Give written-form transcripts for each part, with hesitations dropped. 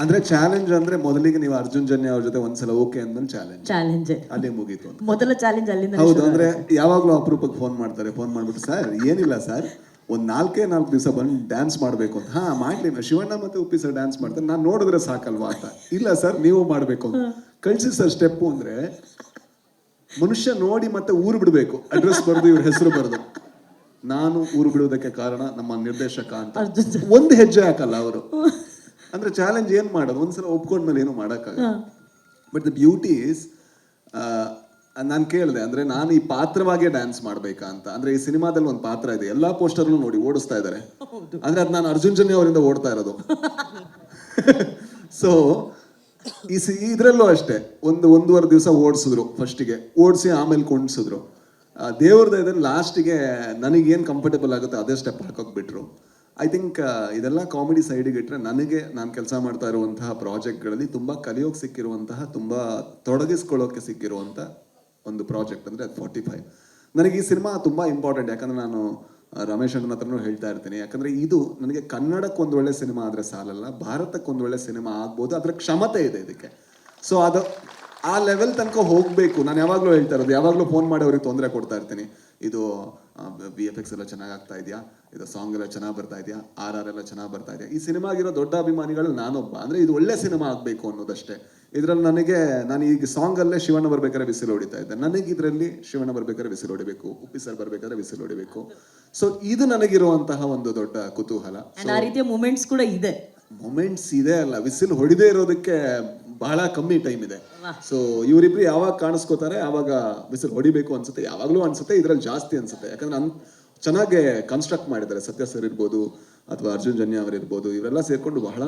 ಅಂದ್ರೆ ಚಾಲೆಂಜ್ ಅಂದ್ರೆ ಮೊದಲಿಗೆ ನೀವು ಅರ್ಜುನ್ ಜನ್ಯ ಅವ್ರ ಜೊತೆ ಒಂದ್ಸಲ ಓಕೆ ಅಂದ್ಮೇಲೆ ಚಾಲೆಂಜ್ ಅಲ್ಲಿ ಮುಗೀತು ಅಂತ. ಮೊದಲ ಚಾಲೆಂಜ್ ಅಲ್ಲಿಂದ ಹೌದು, ಅಂದ್ರೆ ಯಾವಾಗ್ಲೂ ಅಪರೂಪಕ್ಕೆ ಫೋನ್ ಮಾಡ್ಬಿಟ್ಟು ಸರ್ ಏನಿಲ್ಲ ಸರ್ ಒಂದ್ 4 ದಿವಸ ಬಂದು ಡ್ಯಾನ್ಸ್ ಮಾಡ್ಬೇಕು ಅಂತ. ಮಾಡ್ಲಿ, ಶಿವಣ್ಣ ಮತ್ತೆ ಉಪ್ಪಿ ಸರ್ ಡ್ಯಾನ್ಸ್ ಮಾಡ್ತಾರೆ, ನಾನ್ ನೋಡಿದ್ರೆ ಸಾಕಲ್ವಾ ಅಂತ. ಇಲ್ಲ ಸರ್ ನೀವು ಮಾಡ್ಬೇಕು ಅಂತ. ಕಳ್ಸಿ ಸರ್ ಸ್ಟೆಪ್ಪು ಅಂದ್ರೆ ಮನುಷ್ಯ ನೋಡಿ ಮತ್ತೆ ಊರು ಬಿಡ್ಬೇಕು, ಅಡ್ರೆಸ್ ಬರೆದು ಇವ್ರ ಹೆಸರು ಬರೆದು, ನಾನು ಊರು ಬಿಡುವುದಕ್ಕೆ ಕಾರಣ ನಮ್ಮ ನಿರ್ದೇಶಕ ಅಂತ ಒಂದು ಹೆಜ್ಜೆ ಹಾಕಲ್ಲ ಅವರು. ಅಂದ್ರೆ ಚಾಲೆಂಜ್ ಏನ್ ಮಾಡೋದು, ಒಂದ್ಸಲ ಒಪ್ಕೊಂಡ್ಮೇಲೆ ಏನು ಮಾಡಕ್ಕಾಗಲ್ಲ. ಬಟ್ ದ ಬ್ಯೂಟಿ ಇಸ್, ನಾನು ಕೇಳಿದೆ ಅಂದ್ರೆ ನಾನು ಈ ಪಾತ್ರವಾಗೇ ಡ್ಯಾನ್ಸ್ ಮಾಡ್ಬೇಕಾ ಅಂತ. ಅಂದ್ರೆ ಈ ಸಿನಿಮಾದಲ್ಲಿ ಒಂದು ಪಾತ್ರ ಇದೆ, ಎಲ್ಲಾ ಪೋಸ್ಟರ್ಲು ನೋಡಿ ಓಡಿಸ್ತಾ ಇದ್ದಾರೆ, ಅಂದ್ರೆ ಅದು ನಾನು ಅರ್ಜುನ್ ಜನ್ಯ ಅವರಿಂದ ಓಡ್ತಾ ಇರೋದು. ಸೊ ಇದ್ರಲ್ಲೂ ಅಷ್ಟೇ, 1.5 ದಿವಸ ಓಡಿಸಿದ್ರು, ಫಸ್ಟಿಗೆ ಓಡಿಸಿ ಆಮೇಲೆ ಕೊಂಡಿಸಿದ್ರು. ದೇವ್ರದ ಇದನ್ನು ಲಾಸ್ಟಿಗೆ ನನಗೇನು ಕಂಫರ್ಟೇಬಲ್ ಆಗುತ್ತೆ ಅದೇ ಸ್ಟೆಪ್ ಹಾಕೋಕ್ ಬಿಟ್ರು. ಐ ಥಿಂಕ್ ಇದೆಲ್ಲ ಕಾಮಿಡಿ ಸೈಡಿಗೆ ಇಟ್ಟರೆ ನನಗೆ ನಾನು ಕೆಲಸ ಮಾಡ್ತಾ ಇರುವಂತಹ ಪ್ರಾಜೆಕ್ಟ್ಗಳಲ್ಲಿ ತುಂಬ ಕಲಿಯೋಕೆ ಸಿಕ್ಕಿರುವಂತಹ, ತುಂಬ ತೊಡಗಿಸ್ಕೊಳ್ಳೋಕೆ ಸಿಕ್ಕಿರುವಂಥ ಒಂದು ಪ್ರಾಜೆಕ್ಟ್ ಅಂದರೆ ಅದು 45. ನನಗೆ ಈ ಸಿನಿಮಾ ತುಂಬ ಇಂಪಾರ್ಟೆಂಟ್, ಯಾಕಂದರೆ ನಾನು ರಮೇಶ್ ಅಣ್ಣನ ಹತ್ರನೂ ಹೇಳ್ತಾ ಇರ್ತೀನಿ, ಯಾಕಂದರೆ ಇದು ನನಗೆ ಕನ್ನಡಕ್ಕೆ ಒಂದು ಒಳ್ಳೆ ಸಿನಿಮಾ ಆದರೆ ಸಾಲಲ್ಲ, ಭಾರತಕ್ಕೆ ಒಂದು ಒಳ್ಳೆ ಸಿನಿಮಾ ಆಗ್ಬೋದು, ಅದರ ಕ್ಷಮತೆ ಇದೆ ಇದಕ್ಕೆ. ಸೊ ಅದು ಆ ಲೆವೆಲ್ ತನಕ ಹೋಗಬೇಕು. ನಾನು ಯಾವಾಗಲೂ ಹೇಳ್ತಾ ಇರೋದು, ಯಾವಾಗಲೂ ಫೋನ್ ಮಾಡಿ ಅವ್ರಿಗೆ ತೊಂದರೆ ಕೊಡ್ತಾ ಇರ್ತೀನಿ, ಇದು VFX ಎಲ್ಲ ಚೆನ್ನಾಗಿ ಆಗ್ತಾ ಇದೆಯಾ, ಇದು ಸಾಂಗ್ ಎಲ್ಲ ಚೆನ್ನಾಗಿ ಬರ್ತಾ ಇದೆಯಾ, RR ಎಲ್ಲ ಚೆನ್ನಾಗಿ ಬರ್ತಾ ಇದೆಯಾ. ಈ ಸಿನಿಮಾಗಿರೋ ದೊಡ್ಡ ಅಭಿಮಾನಿಗಳು ನಾನೊಬ್ಬ. ಅಂದರೆ ಇದು ಒಳ್ಳೆ ಸಿನಿಮಾ ಆಗಬೇಕು ಅನ್ನೋದಷ್ಟೇ. ಇದರಲ್ಲಿ ನಾನು ಈಗ ಸಾಂಗಲ್ಲೇ ಶಿವಣ್ಣ ಬರ್ಬೇಕಾದ್ರೆ ವಿಸಿಲ್ ಹೊಡಿತಾ ಇದ್ದೆ, ನನಗೆ ಇದರಲ್ಲಿ ಶಿವಣ್ಣ ಬರ್ಬೇಕಾದ್ರೆ ವಿಸಿಲ್ ಹೊಡಿಬೇಕು, ಉಪ್ಪಿ ಸರ್ ಬರ್ಬೇಕಾದ್ರೆ ವಿಸಿಲ್ ಹೊಡಿಬೇಕು. ಸೊ ಇದು ನನಗಿರುವಂತಹ ಒಂದು ದೊಡ್ಡ ಕುತೂಹಲ. ಆ ರೀತಿಯ ಮೂಮೆಂಟ್ಸ್ ಕೂಡ ಇದೆ. ಮೊಮೆಂಟ್ಸ್ ಇದೆ ಅಲ್ಲ, ವಿಸಿಲ್ ಹೊಡಿದೇ ಇರೋದಕ್ಕೆ ಬಹಳ ಕಮ್ಮಿ ಟೈಮ್ ಇದೆ. ಸೊ ಇವರಿಬ್ರು ಯಾವಾಗ ಕಾಣಿಸ್ಕೋತಾರೆ ಆವಾಗ ವಿಸಿಲ್ ಹೊಡಿಬೇಕು ಅನ್ಸುತ್ತೆ, ಯಾವಾಗಲೂ ಅನ್ಸುತ್ತೆ, ಇದ್ರಲ್ಲಿ ಜಾಸ್ತಿ ಅನ್ಸುತ್ತೆ. ಯಾಕಂದ್ರೆ ಚೆನ್ನಾಗಿ ಕನ್ಸ್ಟ್ರಕ್ಟ್ ಮಾಡಿದ್ದಾರೆ, ಸತ್ಯ ಸರ್ ಇರ್ಬೋದು ಅಥವಾ ಅರ್ಜುನ್ ಜನ್ಯ ಅವರು ಇರ್ಬೋದು, ಇವರೆಲ್ಲ ಸೇರ್ಕೊಂಡು ಬಹಳ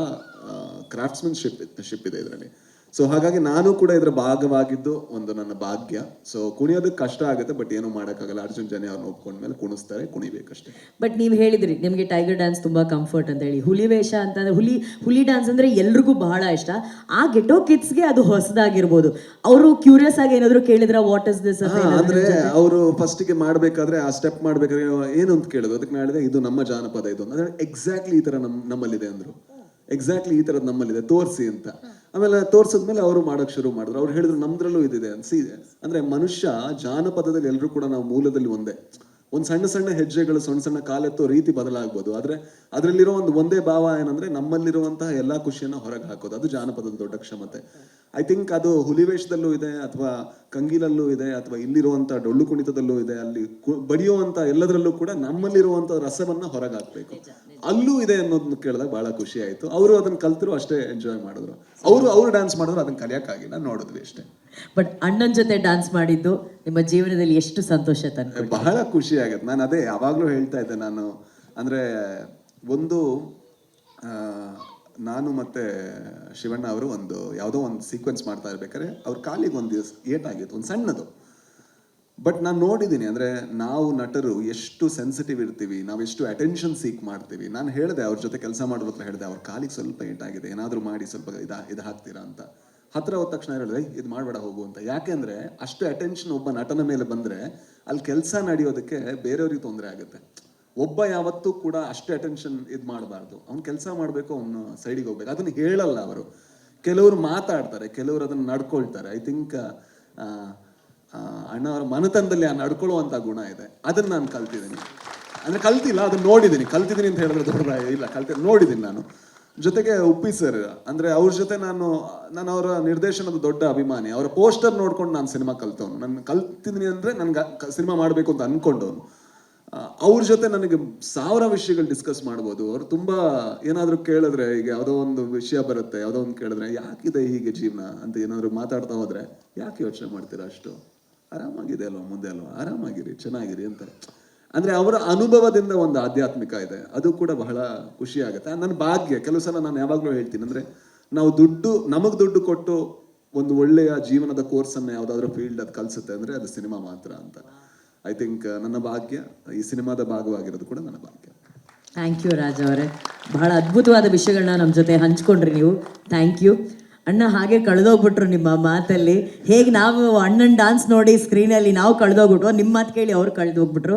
ಕ್ರಾಫ್ಟ್ಸ್ಮನ್ಶಿಪ್ ಇದೆ ಇದರಲ್ಲಿ. ಸೊ ಹಾಗಾಗಿ ನಾನು ಕೂಡ ಇದರ ಭಾಗವಾಗಿದ್ದು ಒಂದು ನನ್ನ ಭಾಗ್ಯ. ಸೊ ಕುಣಿಯೋದಕ್ಕೆ ಕಷ್ಟ ಆಗುತ್ತೆ, ಬಟ್ ಏನು ಮಾಡೋಕ್ಕಾಗಲ್ಲ. ಅರ್ಜುನ್ ಜನ್ಯ ಅವ್ರನ್ನ ಒಪ್ಕೊಂಡ್ಮೇಲೆ ಕುಣಿಸ್ತಾರೆ, ಕುಣಿಬೇಕಷ್ಟೇ. ಬಟ್ ನೀವು ಹೇಳಿದ್ರಿ ನಿಮಗೆ ಟೈಗರ್ ಡ್ಯಾನ್ಸ್ ತುಂಬಾ ಕಂಫರ್ಟ್ ಅಂತ ಹೇಳಿ. ಹುಲಿ ವೇಷ ಅಂತಂದ್ರೆ ಹುಲಿ ಡ್ಯಾನ್ಸ್ ಅಂದ್ರೆ ಎಲ್ರಿಗೂ ಬಹಳ ಇಷ್ಟ. ಆ ಗೆಟೋ ಕಿಡ್ಸ್ಗೆ ಅದು ಹೊಸದಾಗಿರ್ಬೋದು. ಅವರು ಕ್ಯೂರಿಯಸ್ ಆಗಿ ಏನಾದ್ರು ಕೇಳಿದ್ರ ವಾಟ್ ಇಸ್ ದಿಸ್ ಅಂತ? ಅಂದ್ರೆ ಅವರು ಫಸ್ಟಿಗೆ ಮಾಡ್ಬೇಕಾದ್ರೆ ಆ ಸ್ಟೆಪ್ ಮಾಡ್ಬೇಕಾದ್ರೆ ಏನು ಅಂತ ಕೇಳಿದ್ರು, ಅದಕ್ಕೆ ಹೇಳಿದೆ ಇದು ನಮ್ಮ ಜಾನಪದ ಇದು ಅಂದ್ರೆ ಎಕ್ಸಾಕ್ಟ್ಲಿ ಈ ತರ ನಮ್ಮಲ್ಲಿದೆ ಅಂದ್ರು. ಎಕ್ಸಾಕ್ಟ್ಲಿ ಈ ತರದ್ ನಮ್ಮಲ್ಲಿದೆ, ತೋರಿಸಿ ಅಂತ. ಆಮೇಲೆ ತೋರ್ಸದ್ಮೇಲೆ ಅವರು ಮಾಡೋಕೆ ಶುರು ಮಾಡಿದ್ರು. ಅವ್ರು ಹೇಳಿದ್ರು ನಮ್ದ್ರಲ್ಲೂ ಇದಿದೆ ಅನ್ಸಿದೆ. ಅಂದ್ರೆ ಮನುಷ್ಯ ಜಾನಪದದಲ್ಲಿ ಎಲ್ಲರೂ ಕೂಡ ನಾವು ಮೂಲದಲ್ಲಿ ಒಂದೇ. ಒಂದು ಸಣ್ಣ ಹೆಜ್ಜೆಗಳು, ಸಣ್ಣ ಕಾಲೆತ್ತೋ ರೀತಿ ಬದಲಾಗ್ಬೋದು, ಆದ್ರೆ ಅದರಲ್ಲಿರೋ ಒಂದೇ ಭಾವ ಏನಂದ್ರೆ ನಮ್ಮಲ್ಲಿರುವಂತಹ ಎಲ್ಲಾ ಖುಷಿಯನ್ನ ಹೊರಗೆ ಹಾಕೋದು. ಅದು ಜಾನಪದದ ದೊಡ್ಡ ಕ್ಷಮತೆ. ಐ ಥಿಂಕ್ ಅದು ಹುಲಿವೇಷದಲ್ಲೂ ಇದೆ, ಅಥವಾ ಕಂಗೀಲಲ್ಲೂ ಇದೆ, ಅಥವಾ ಇಲ್ಲಿರುವಂತ ಡೊಳ್ಳು ಕುಣಿತದಲ್ಲೂ ಇದೆ. ಅಲ್ಲಿ ಬಡಿಯುವಂತ ಎಲ್ಲದರಲ್ಲೂ ಕೂಡ ನಮ್ಮಲ್ಲಿರುವಂತ ರಸವನ್ನ ಹೊರಗೆ ಹಾಕ್ಬೇಕು, ಅಲ್ಲೂ ಇದೆ ಅನ್ನೋದನ್ನ ಕೇಳಿದಾಗ ಬಹಳ ಖುಷಿ ಆಯ್ತು. ಅವರು ಅದನ್ನ ಕಲ್ತರು, ಅಷ್ಟೇ ಎಂಜಾಯ್ ಮಾಡಿದ್ರು. ಅವ್ರು ಡ್ಯಾನ್ಸ್ ಮಾಡಿದ್ರು, ಅದನ್ನ ಕಲಿಯಕ್ಕಾಗಿಲ್ಲ, ನೋಡಿದ್ವಿ ಅಷ್ಟೇ. ಬಟ್ ಅಣ್ಣನ ಜೊತೆ ಡ್ಯಾನ್ಸ್ ಮಾಡಿದ್ದು ನಿಮ್ಮ ಜೀವನದಲ್ಲಿ ಎಷ್ಟು ಸಂತೋಷ ತಂದು? ಬಹಳ ಖುಷಿ ಆಗತ್ತೆ. ನಾನು ಅದೇ ಯಾವಾಗ್ಲೂ ಹೇಳ್ತಾ ಇದ್ದೆ, ನಾನು ಅಂದ್ರೆ ನಾನು ಮತ್ತೆ ಶಿವಣ್ಣ ಅವರು ಯಾವುದೋ ಒಂದು ಸೀಕ್ವೆನ್ಸ್ ಮಾಡ್ತಾ ಇರ್ಬೇಕಾದ್ರೆ ಅವ್ರ ಕಾಲಿಗೆ ಒಂದು ಏಟಾಗಿತ್ತು, ಒಂದು ಸಣ್ಣದು. ಬಟ್ ನಾನು ನೋಡಿದ್ದೀನಿ, ಅಂದ್ರೆ ನಾವು ನಟರು ಎಷ್ಟು ಸೆನ್ಸಿಟಿವ್ ಇರ್ತೀವಿ, ನಾವು ಎಷ್ಟು ಅಟೆನ್ಷನ್ ಸೀಕ್ ಮಾಡ್ತೀವಿ. ನಾನು ಹೇಳಿದೆ ಅವ್ರ ಜೊತೆ ಕೆಲಸ ಮಾಡೋದ್ರ ಹತ್ರ ಹೇಳಿದೆ, ಅವ್ರ ಕಾಲಿಗೆ ಸ್ವಲ್ಪ ಏಟಾಗಿದೆ, ಏನಾದರೂ ಮಾಡಿ ಸ್ವಲ್ಪ ಇದು ಹಾಕ್ತೀರಾ ಅಂತ. ಹತ್ರ ಹೋದ ತಕ್ಷಣ ಹೇಳಿದ್ರೆ ಇದು ಮಾಡಬೇಡ ಹೋಗು ಅಂತ. ಯಾಕೆಂದ್ರೆ ಅಷ್ಟು ಅಟೆನ್ಷನ್ ಒಬ್ಬ ನಟನ ಮೇಲೆ ಬಂದ್ರೆ ಅಲ್ಲಿ ಕೆಲಸ ನಡೆಯೋದಕ್ಕೆ ಬೇರೆಯವ್ರಿಗೆ ತೊಂದರೆ ಆಗುತ್ತೆ. ಒಬ್ಬ ಯಾವತ್ತೂ ಕೂಡ ಅಷ್ಟು ಅಟೆನ್ಷನ್ ಇದು ಮಾಡಬಾರ್ದು. ಅವ್ನು ಕೆಲಸ ಮಾಡಬೇಕು, ಅವನು ಸೈಡಿಗೆ ಹೋಗ್ಬೇಕು. ಅದನ್ನ ಹೇಳಲ್ಲ ಅವರು. ಕೆಲವರು ಮಾತಾಡ್ತಾರೆ, ಕೆಲವರು ಅದನ್ನ ನಡ್ಕೊಳ್ತಾರೆ. ಐ ಥಿಂಕ್ ಅಣ್ಣ ಅವರ ಮನತನದಲ್ಲಿ ಆ ನಡ್ಕೊಳ್ಳುವಂತ ಗುಣ ಇದೆ. ಅದನ್ನ ನಾನು ಕಲ್ತಿದ್ದೀನಿ. ಅಂದ್ರೆ ಕಲ್ತಿಲ್ಲ, ಅದನ್ನ ನೋಡಿದ್ದೀನಿ. ಕಲ್ತಿದ್ದೀನಿ ಅಂತ ಹೇಳಿದ್ರೆ ದೊಡ್ಡ ಇಲ್ಲ, ನೋಡಿದ್ದೀನಿ ನಾನು. ಜೊತೆಗೆ ಉಪ್ಪಿ ಸರ್, ಅಂದ್ರೆ ಅವ್ರ ಜೊತೆ ನಾನು ಅವರ ನಿರ್ದೇಶನದ ದೊಡ್ಡ ಅಭಿಮಾನಿ. ಅವರ ಪೋಸ್ಟರ್ ನೋಡ್ಕೊಂಡು ನಾನು ಸಿನಿಮಾ ಕಲ್ತವನು. ನಾನು ಕಲ್ತಿದ್ದೀನಿ ಅಂದ್ರೆ ನನ್ಗೆ ಸಿನಿಮಾ ಮಾಡಬೇಕು ಅಂತ ಅನ್ಕೊಂಡವನು. ಅವ್ರ ಜೊತೆ ನನಗೆ 1000 ವಿಷಯಗಳು ಡಿಸ್ಕಸ್ ಮಾಡ್ಬೋದು. ಅವ್ರು ತುಂಬಾ ಏನಾದ್ರು ಕೇಳಿದ್ರೆ, ಈಗ ಯಾವುದೋ ಒಂದು ವಿಷಯ ಬರುತ್ತೆ, ಯಾವುದೋ ಒಂದು ಕೇಳಿದ್ರೆ ಯಾಕಿದೆ ಹೀಗೆ ಜೀವನ ಅಂತ ಏನಾದ್ರು ಮಾತಾಡ್ತಾ ಹೋದ್ರೆ, ಯಾಕೆ ಯೋಚನೆ ಮಾಡ್ತೀರಾ, ಅಷ್ಟು ಆರಾಮಾಗಿದೆ ಅಲ್ವಾ, ಮುಂದೆ ಅಲ್ವಾ, ಆರಾಮಾಗಿರಿ, ಚೆನ್ನಾಗಿರಿ ಅಂತಾರೆ. ಅಂದ್ರೆ ಅವರ ಅನುಭವದಿಂದ ಒಂದು ಆಧ್ಯಾತ್ಮಿಕ ಇದೆ, ಅದು ಕೂಡ ಬಹಳ ಖುಷಿ ಆಗುತ್ತೆ. ನನ್ನ ಭಾಗ್ಯ. ಕೆಲವು ಸಲ ನಾನು ಯಾವಾಗ್ಲೂ ಹೇಳ್ತೀನಿ, ಅಂದ್ರೆ ನಾವು ನಮಗ್ ದುಡ್ಡು ಕೊಟ್ಟು ಒಂದು ಒಳ್ಳೆಯ ಜೀವನದ ಕೋರ್ಸ್ ಅನ್ನ ಯಾವ್ದಾದ್ರು ಫೀಲ್ಡ್ ಅದು ಕಲ್ಸುತ್ತೆ ಅಂದ್ರೆ ಅದು ಸಿನಿಮಾ ಮಾತ್ರ ಅಂತ. ಐ ಥಿಂಕ್ ನನ್ನ ಭಾಗ್ಯ ಈ ಸಿನಿಮಾದ ಭಾಗವಾಗಿರೋದು ಕೂಡ ನನ್ನ ಭಾಗ್ಯ. ಥ್ಯಾಂಕ್ ಯು ರಾಜ್ ಅವರೇ, ಬಹಳ ಅದ್ಭುತವಾದ ವಿಷಯಗಳನ್ನ ನಮ್ಮ ಜೊತೆ ಹಂಚ್ಕೊಂಡ್ರಿ ನೀವು. Thank you. ಅಣ್ಣ ಹಾಗೆ ಕಳೆದೋಗ್ಬಿಟ್ರು ನಿಮ್ಮ ಮಾತಲ್ಲಿ. ಹೇಗೆ ನಾವು ಅಣ್ಣನ ಡಾನ್ಸ್ ನೋಡಿ ಸ್ಕ್ರೀನಲ್ಲಿ ನಾವು ಕಳೆದೋಗ್ಬಿಟ್ರು, ನಿಮ್ಮ ಮಾತು ಕೇಳಿ ಅವ್ರು ಕಳೆದೋಗ್ಬಿಟ್ರು.